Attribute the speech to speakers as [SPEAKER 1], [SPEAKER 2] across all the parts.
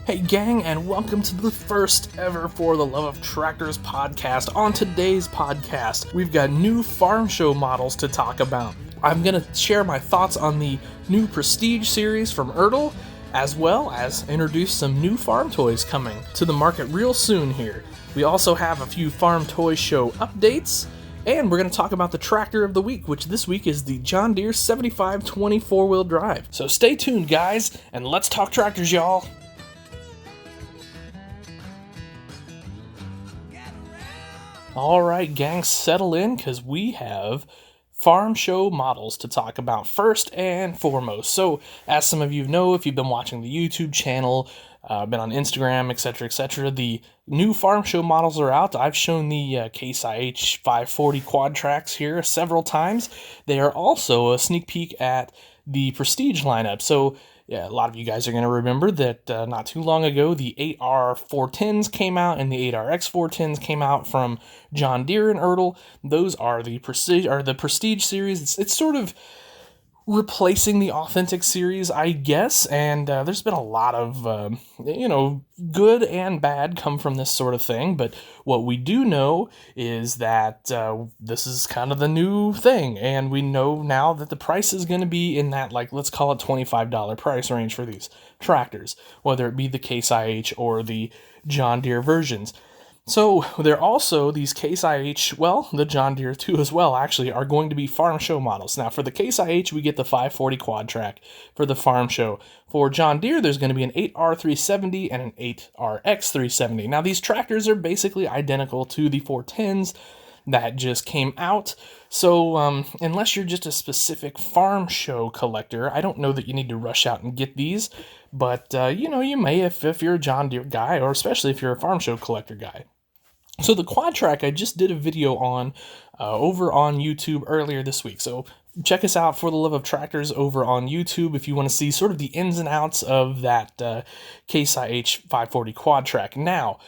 [SPEAKER 1] Hey gang, and welcome to the first ever For the Love of Tractors podcast. On today's podcast, we've got new farm show models to talk about. I'm going to share my thoughts on the new Prestige series from Ertl, as well as introduce some new farm toys coming to the market real soon here. We also have a few farm toy show updates, and we're going to talk about the tractor of the week, which this week is the John Deere 7520 4-wheel drive. So stay tuned, guys, and let's talk tractors, y'all. Alright, gang, settle in, because we have farm show models to talk about first and foremost. So, as some of you know, if you've been watching the YouTube channel, been on Instagram, etc., the new farm show models are out. I've shown the Case IH 540 quad tracks here several times. They are also a sneak peek at the Prestige lineup. So, yeah, a lot of you guys are going to remember that not too long ago, the 8R 410s came out and the 8RX 410s came out from John Deere and Ertl. Those are the Prestige series. It's sort of replacing the Authentic series, I guess, and there's been a lot of, good and bad come from this sort of thing, but what we do know is that this is kind of the new thing, and we know now that the price is going to be in that, let's call it $25 price range for these tractors, whether it be the Case IH or the John Deere versions. So they're also, these Case IH, the John Deere too as well, actually, are going to be farm show models. Now, for the Case IH, we get the 540 quad track for the farm show. For John Deere, there's going to be an 8R 370 and an 8RX 370. Now, these tractors are basically identical to the 410s that just came out. So unless you're just a specific farm show collector, I don't know that you need to rush out and get these. But, you may if you're a John Deere guy, or especially if you're a farm show collector guy. So the quad track, I just did a video on over on YouTube earlier this week. So check us out, For the Love of Tractors, over on YouTube if you want to see sort of the ins and outs of that Case IH 540 quad track. Now,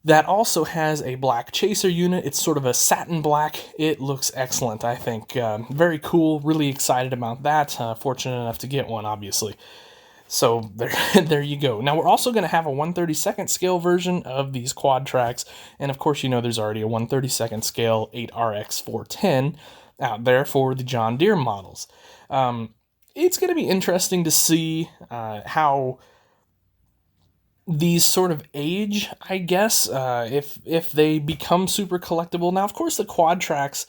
[SPEAKER 1] that also has a black chaser unit. It's sort of a satin black. It looks excellent, I think. Very cool. Really excited about that. Fortunate enough to get one, obviously. So there you go. Now, we're also going to have a 1/32nd scale version of these quad tracks. And of course, there's already a 1/32nd scale 8RX 410 out there for the John Deere models. It's going to be interesting to see how these sort of age, I guess, if they become super collectible. Now, of course, the quad tracks,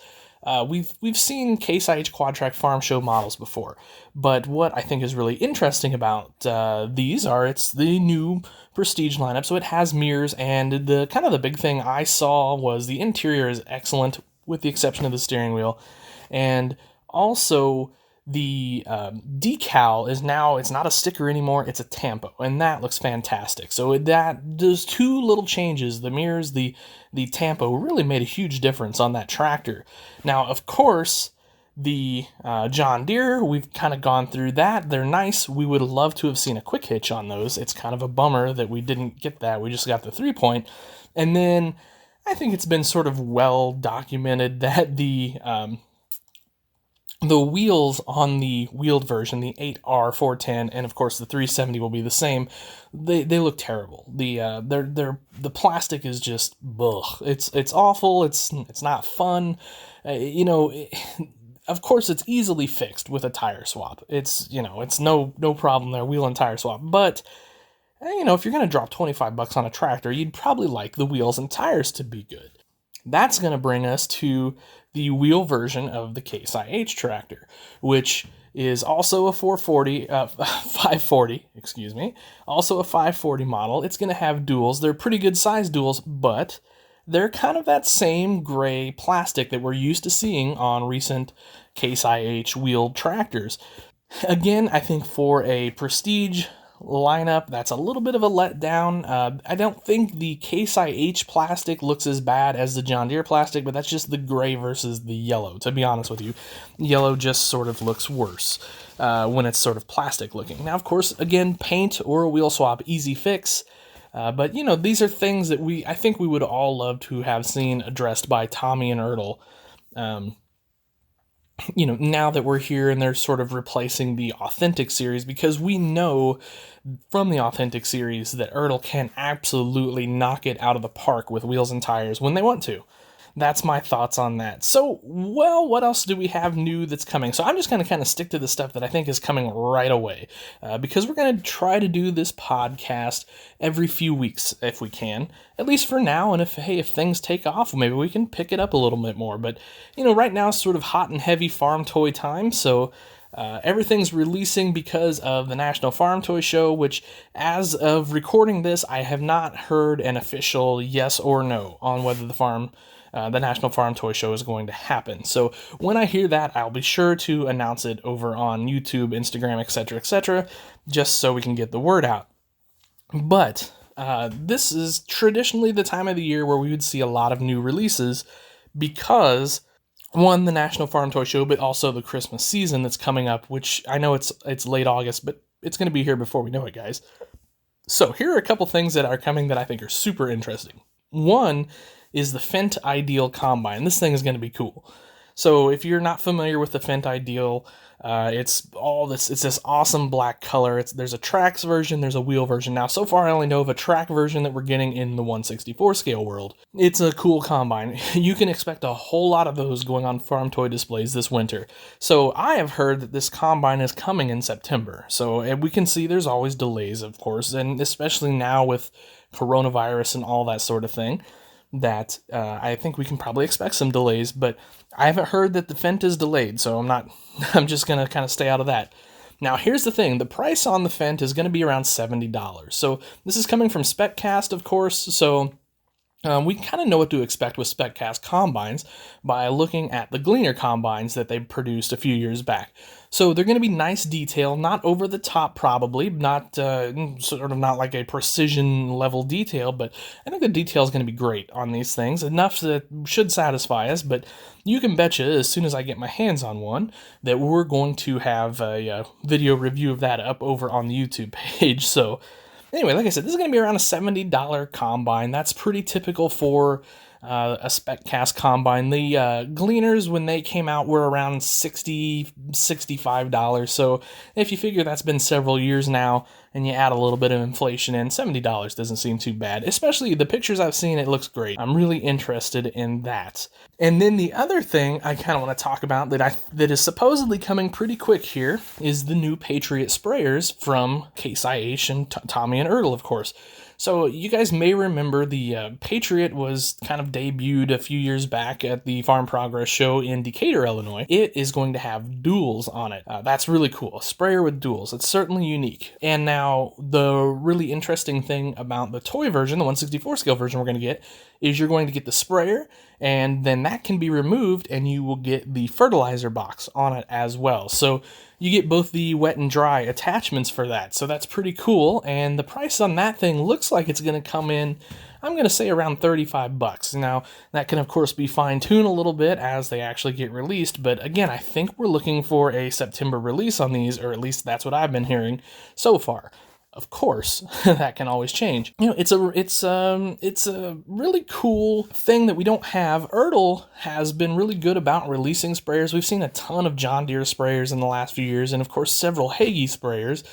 [SPEAKER 1] we've seen Case IH quad track farm show models before, but what I think is really interesting about these are it's the new Prestige lineup. So it has mirrors, and the big thing I saw was the interior is excellent, with the exception of the steering wheel, and also the decal is now, it's not a sticker anymore, it's a tampo, and that looks fantastic. So that does two little changes. The mirrors, the tampo really made a huge difference on that tractor. Now, of course, the John Deere, we've kind of gone through that. They're nice. We would love to have seen a quick hitch on those. It's kind of a bummer that we didn't get that. We just got the 3-point. And then I think it's been sort of well documented that the wheels on the wheeled version, the 8R 410, and of course the 370 will be the same. They look terrible. The plastic is just ugh. It's awful. It's not fun. Of course it's easily fixed with a tire swap. It's no problem there, wheel and tire swap. But if you're gonna drop $25 on a tractor, you'd probably like the wheels and tires to be good. That's going to bring us to the wheel version of the Case IH tractor, which is also a 540, also a 540 model. It's going to have duals. They're pretty good size duals, but they're kind of that same gray plastic that we're used to seeing on recent Case IH wheeled tractors. Again, I think for a Prestige lineup, that's a little bit of a letdown. I don't think the Case IH plastic looks as bad as the John Deere plastic, but that's just the gray versus the yellow, to be honest with you. Yellow just sort of looks worse when it's sort of plastic looking. Now, of course, again, paint or a wheel swap, easy fix. But these are things that I think we would all love to have seen addressed by Tommy and Ertl. now that we're here and they're sort of replacing the Authentic series, because we know from the Authentic series that Ertl can absolutely knock it out of the park with wheels and tires when they want to. That's my thoughts on that. So, well, what else do we have new that's coming? So I'm just going to kind of stick to the stuff that I think is coming right away, because we're going to try to do this podcast every few weeks if we can, at least for now. And if things take off, maybe we can pick it up a little bit more. But, right now it's sort of hot and heavy farm toy time, so everything's releasing because of the National Farm Toy Show, which, as of recording this, I have not heard an official yes or no on whether the National Farm Toy Show is going to happen. So when I hear that, I'll be sure to announce it over on YouTube, Instagram, etc., just so we can get the word out. But this is traditionally the time of the year where we would see a lot of new releases because, one, the National Farm Toy Show, but also the Christmas season that's coming up, which I know it's late August, but it's going to be here before we know it, guys. So here are a couple things that are coming that I think are super interesting. One is the Fendt Ideal Combine. This thing is going to be cool. So if you're not familiar with the Fendt Ideal, it's this awesome black color. There's a tracks version, there's a wheel version. Now, so far I only know of a track version that we're getting in the 1/64 scale world. It's a cool combine. You can expect a whole lot of those going on farm toy displays this winter. So I have heard that this combine is coming in September. So we can see there's always delays, of course, and especially now with coronavirus and all that sort of thing, that I think we can probably expect some delays, but I haven't heard that the Fendt is delayed, so I'm just going to kind of stay out of that. Now, here's the thing. The price on the Fendt is going to be around $70. So this is coming from SpecCast, of course, so we kind of know what to expect with SpecCast combines by looking at the Gleaner combines that they produced a few years back. So they're going to be nice detail, not over the top probably, not not like a precision level detail, but I think the detail is going to be great on these things, enough that should satisfy us. But you can betcha, as soon as I get my hands on one, that we're going to have a video review of that up over on the YouTube page. So anyway, like I said, this is going to be around a $70 combine. That's pretty typical for a SpecCast combine. The Gleaners, when they came out, were around $60, $65. So if you figure that's been several years now, and you add a little bit of inflation in, $70 doesn't seem too bad. Especially the pictures I've seen, it looks great. I'm really interested in that. And then the other thing I kind of want to talk about that is supposedly coming pretty quick here is the new Patriot sprayers from Case IH and Tommy and Ertl, of course. So you guys may remember the Patriot was kind of debuted a few years back at the Farm Progress show in Decatur, Illinois. It is going to have duals on it. That's really cool. A sprayer with duals. It's certainly unique. And now the really interesting thing about the toy version, the 1/64 scale version we're going to get, is you're going to get the sprayer, and then that can be removed, and you will get the fertilizer box on it as well. So you get both the wet and dry attachments for that. So that's pretty cool, and the price on that thing looks like it's going to come in, I'm going to say, around $35. Now, that can, of course, be fine-tuned a little bit as they actually get released, but again, I think we're looking for a September release on these, or at least that's what I've been hearing so far. Of course, that can always change. It's a really cool thing that we don't have. Ertl has been really good about releasing sprayers. We've seen a ton of John Deere sprayers in the last few years, and of course several Hagie sprayers.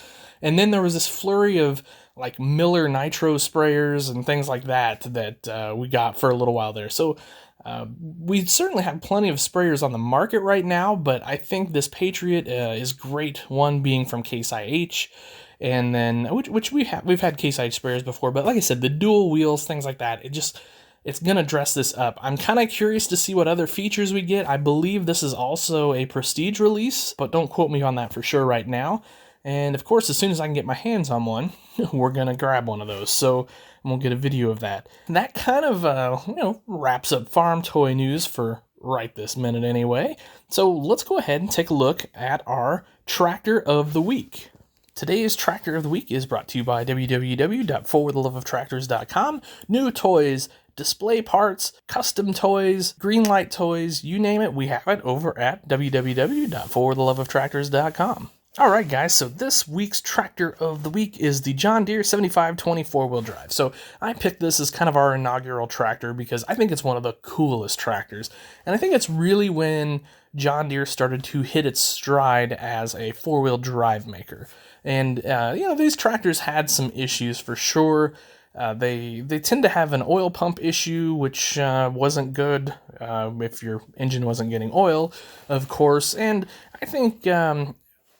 [SPEAKER 1] And then there was this flurry of like Miller Nitro sprayers and things like that we got for a little while there. So we certainly have plenty of sprayers on the market right now, but I think this Patriot is great. One being from Case IH. And then, which we've had Case IH sprayers before, but like I said, the dual wheels, things like that, it's going to dress this up. I'm kind of curious to see what other features we get. I believe this is also a prestige release, but don't quote me on that for sure right now. And of course, as soon as I can get my hands on one, we're going to grab one of those. So we'll get a video of that. And that kind of, wraps up farm toy news for right this minute anyway. So let's go ahead and take a look at our Tractor of the Week. Today's Tractor of the Week is brought to you by www.forwardtheloveoftractors.com. New toys, display parts, custom toys, green light toys, you name it, we have it over at www.forwardtheloveoftractors.com. Alright guys, so this week's tractor of the week is the John Deere 7520 4-wheel drive. So I picked this as kind of our inaugural tractor because I think it's one of the coolest tractors. And I think it's really when John Deere started to hit its stride as a 4-wheel drive maker. And, these tractors had some issues for sure. They tend to have an oil pump issue, which wasn't good if your engine wasn't getting oil, of course. And I think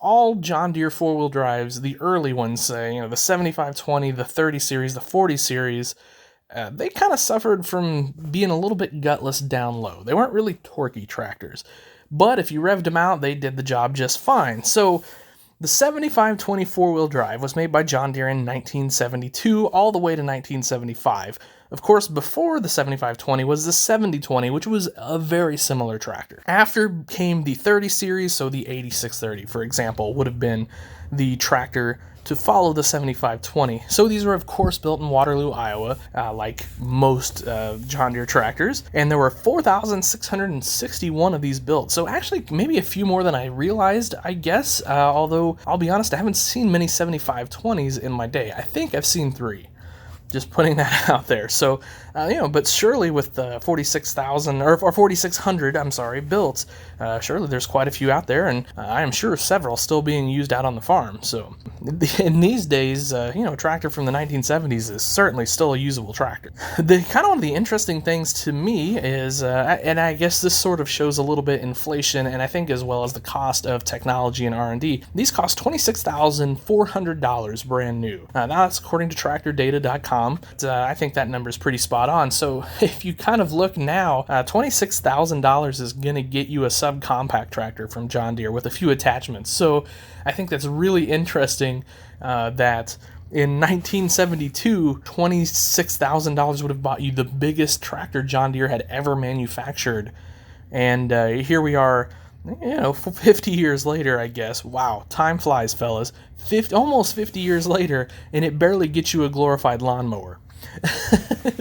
[SPEAKER 1] all John Deere 4-wheel drives, the early ones, the 7520, the 30 series, the 40 series, they kind of suffered from being a little bit gutless down low. They weren't really torquey tractors, but if you revved them out, they did the job just fine. So the 7520 4-wheel drive was made by John Deere in 1972 all the way to 1975. Of course, before the 7520 was the 7020, which was a very similar tractor. After came the 30 series, so the 8630, for example, would have been the tractor to follow the 7520. So these were, of course, built in Waterloo, Iowa, like most John Deere tractors, and there were 4,661 of these built. So actually, maybe a few more than I realized, I guess, although I'll be honest, I haven't seen many 7520s in my day. I think I've seen 3. Just putting that out there. So, but surely with 46,000 or 4,600, built, surely there's quite a few out there, and I am sure several still being used out on the farm. So, in these days, a tractor from the 1970s is certainly still a usable tractor. The kind of one of the interesting things to me is, and I guess this sort of shows a little bit inflation, and I think as well as the cost of technology and R&D. These cost $26,400 brand new. Now that's according to TractorData.com. I think that number is pretty spot on. So if you kind of look now, $26,000 is going to get you a subcompact tractor from John Deere with a few attachments. So I think that's really interesting that in 1972, $26,000 would have bought you the biggest tractor John Deere had ever manufactured. And here we are, 50 years later, I guess. Wow, time flies, fellas. Almost 50 years later, and it barely gets you a glorified lawnmower.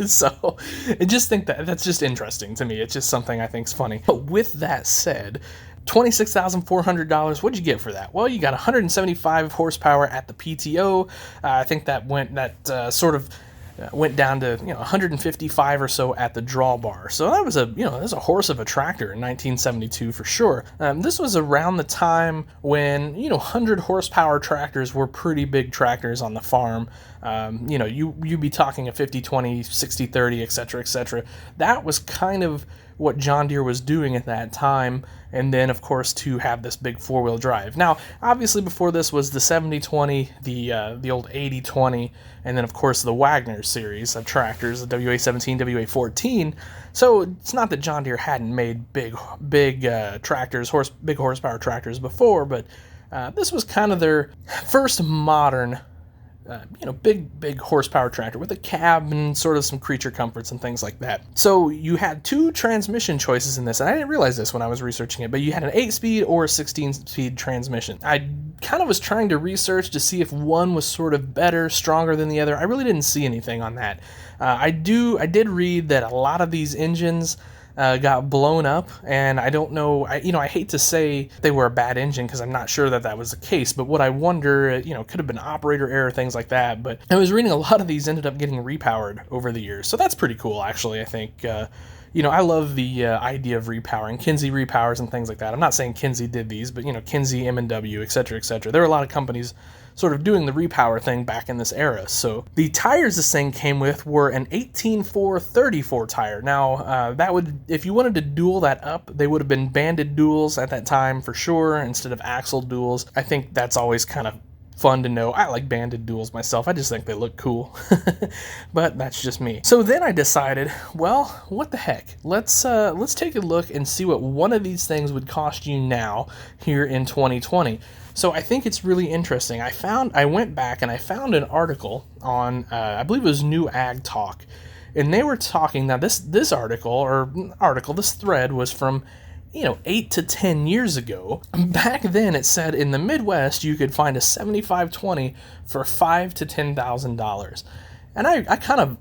[SPEAKER 1] So, I just think that's just interesting to me. It's just something I think's funny. But with that said, $26,400, what'd you get for that? Well, you got 175 horsepower at the PTO. I think that went down to 155 or so at the drawbar. So that was a horse of a tractor in 1972 for sure. This was around the time when 100 horsepower tractors were pretty big tractors on the farm. You'd be talking a 50-20, 60-30, etc., etc. That was kind of what John Deere was doing at that time, and then of course to have this big 4-wheel drive. Now, obviously before this was the 70-20, the old 80-20, and then of course the Wagner series of tractors, the WA17, WA14. So it's not that John Deere hadn't made big tractors, big horsepower tractors before, but this was kind of their first modern big horsepower tractor with a cab and sort of some creature comforts and things like that. So you had 2 transmission choices in this, and I didn't realize this when I was researching it, but you had an 8-speed or a 16-speed transmission. I kind of was trying to research to see if one was sort of better, stronger than the other. I really didn't see anything on that. I did read that a lot of these engines got blown up, and I don't know, I hate to say they were a bad engine because I'm not sure that was the case, but what I wonder, could have been operator error, things like that, but I was reading a lot of these ended up getting repowered over the years, so that's pretty cool, actually. I think, I love the idea of repowering, Kinsey repowers and things like that. I'm not saying Kinsey did these, but, Kinsey, M&W, etc., etc. There are a lot of companies sort of doing the repower thing back in this era. So the tires this thing came with were an 18-4-34 tire. Now, that would, if you wanted to dual that up, they would have been banded duals at that time for sure, instead of axle duals. I think that's always kind of fun to know. I like banded duals myself. I just think they look cool. But that's just me. So then I decided, well, what the heck? Let's take a look and see what one of these things would cost you now here in 2020. So I think it's really interesting. I went back and I found an article on, I believe it was New Ag Talk, and they were talking, now this this thread was from 8 to 10 years ago. Back then it said in the Midwest you could find a 7520 for $5,000 to $10,000. And I kind of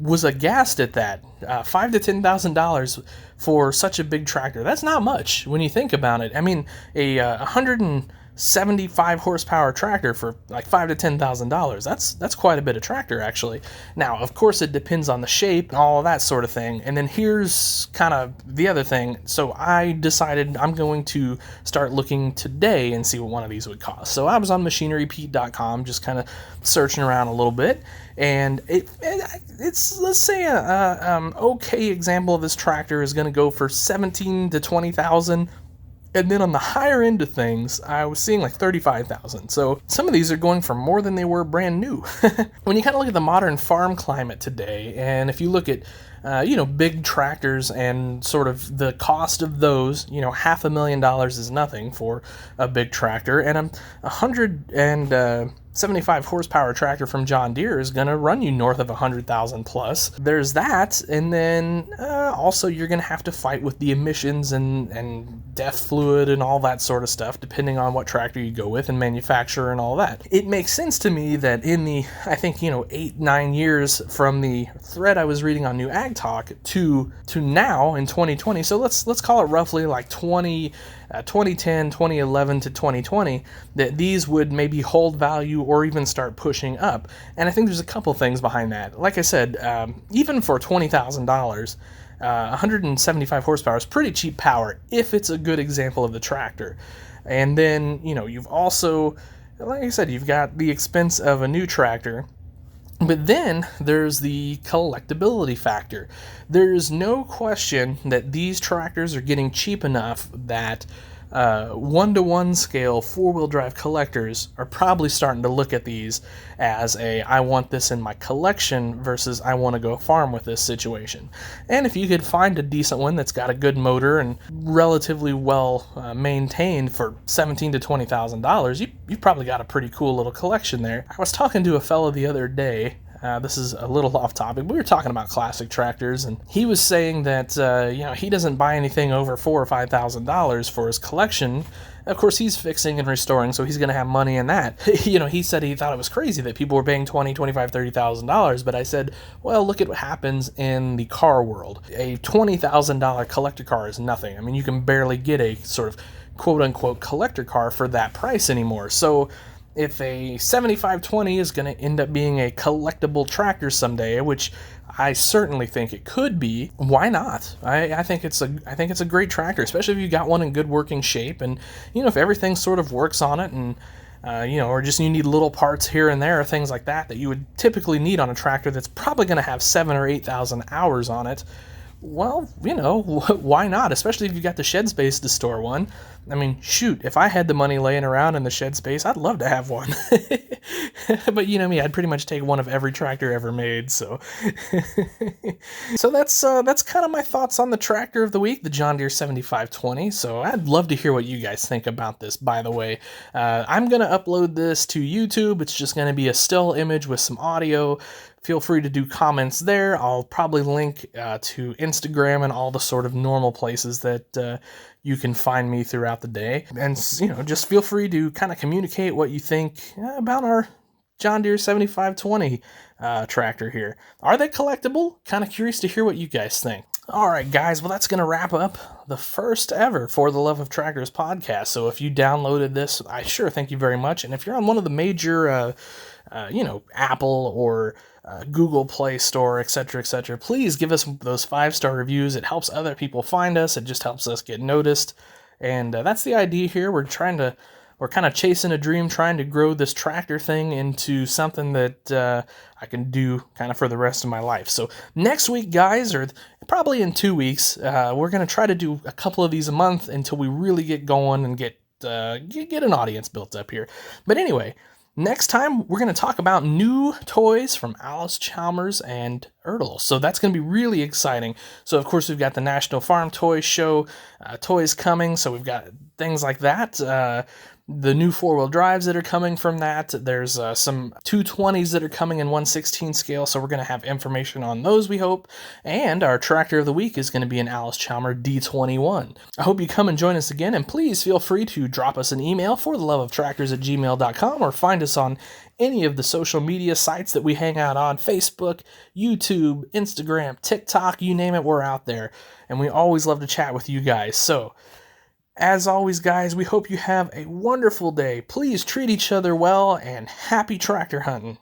[SPEAKER 1] was aghast at that. $5,000 to $10,000 for such a big tractor. That's not much when you think about it. I mean, a 175 horsepower tractor for like $5,000 to $10,000. That's quite a bit of tractor, actually. Now, of course, it depends on the shape and all of that sort of thing. And then here's kind of the other thing. So I decided I'm going to start looking today and see what one of these would cost. So I was on machinerypete.com, just kind of searching around a little bit, and it's let's say a okay example of this tractor is going to go for 17 to 20,000. And then on the higher end of things, I was seeing like 35,000. So some of these are going for more than they were brand new. When you kind of look at the modern farm climate today, and if you look at big tractors and sort of the cost of those, $500,000 is nothing for a big tractor, and a 175 horsepower tractor from John Deere is going to run you north of 100,000 plus. There's that, and then also you're going to have to fight with the emissions and DEF fluid and all that sort of stuff, depending on what tractor you go with and manufacturer and all that. It makes sense to me that in the, 8-9 years from the thread I was reading on New Ag Talk to now in 2020, so let's call it roughly like 2010, 2011 to 2020, that these would maybe hold value or even start pushing up. And I think there's a couple things behind that. Like I said, even for $20,000, 175 horsepower is pretty cheap power if it's a good example of the tractor. And then, you've also, like I said, you've got the expense of a new tractor. But then there's the collectability factor. There's no question that these tractors are getting cheap enough that 1-to-1 scale 4-wheel drive collectors are probably starting to look at these as I want this in my collection versus I want to go farm with this situation. And if you could find a decent one that's got a good motor and relatively well maintained for $17,000 to $20,000, you've probably got a pretty cool little collection there. I was talking to a fellow the other day. This is a little off topic, but we were talking about classic tractors, and he was saying that he doesn't buy anything over $4,000 or $5,000 for his collection. Of course, he's fixing and restoring, so he's going to have money in that. He said he thought it was crazy that people were paying $20,000, $25,000, $30,000, but I said, well, look at what happens in the car world. A $20,000 collector car is nothing. I mean, you can barely get a sort of quote-unquote collector car for that price anymore. So if a 7520 is going to end up being a collectible tractor someday, which I certainly think it could be, why not? I think it's a great tractor, especially if you got one in good working shape, and if everything sort of works on it, and or just you need little parts here and there, things like that you would typically need on a tractor that's probably going to have 7,000 or 8,000 hours on it. Well, why not? Especially if you got the shed space to store one. I mean, shoot, if I had the money laying around in the shed space, I'd love to have one. But you know me, I'd pretty much take one of every tractor ever made, so. So that's kind of my thoughts on the tractor of the week, the John Deere 7520. So I'd love to hear what you guys think about this, by the way. I'm going to upload this to YouTube. It's just going to be a still image with some audio. Feel free to do comments there. I'll probably link to Instagram and all the sort of normal places that you can find me throughout the day. And, just feel free to kind of communicate what you think about our John Deere 7520 tractor here. Are they collectible? Kind of curious to hear what you guys think. All right, guys. Well, that's going to wrap up the first ever For the Love of Tractors podcast. So if you downloaded this, I sure thank you very much. And if you're on one of the major, Apple or Google Play Store, etc., please give us those 5-star reviews. It helps other people find us. It just helps us get noticed. And that's the idea here. We're kind of chasing a dream, trying to grow this tractor thing into something that I can do kind of for the rest of my life. So next week, guys, or probably in 2 weeks, we're going to try to do a couple of these a month until we really get going and get an audience built up here. But anyway, next time, we're going to talk about new toys from Alice Chalmers and Ertl. So that's going to be really exciting. So, of course, we've got the National Farm Toy Show, toys coming. So we've got things like that. the new four-wheel drives that are coming from that. There's some 220s that are coming in 1/16 scale, so we're going to have information on those, we hope. And our tractor of the week is going to be an Alice Chalmer D21. I hope you come and join us again, and please feel free to drop us an email fortheloveoftractors@gmail.com, or find us on any of the social media sites that we hang out on: Facebook, YouTube, Instagram, TikTok, you name it, we're out there. And we always love to chat with you guys. So, as always, guys, we hope you have a wonderful day. Please treat each other well, and happy tractor hunting.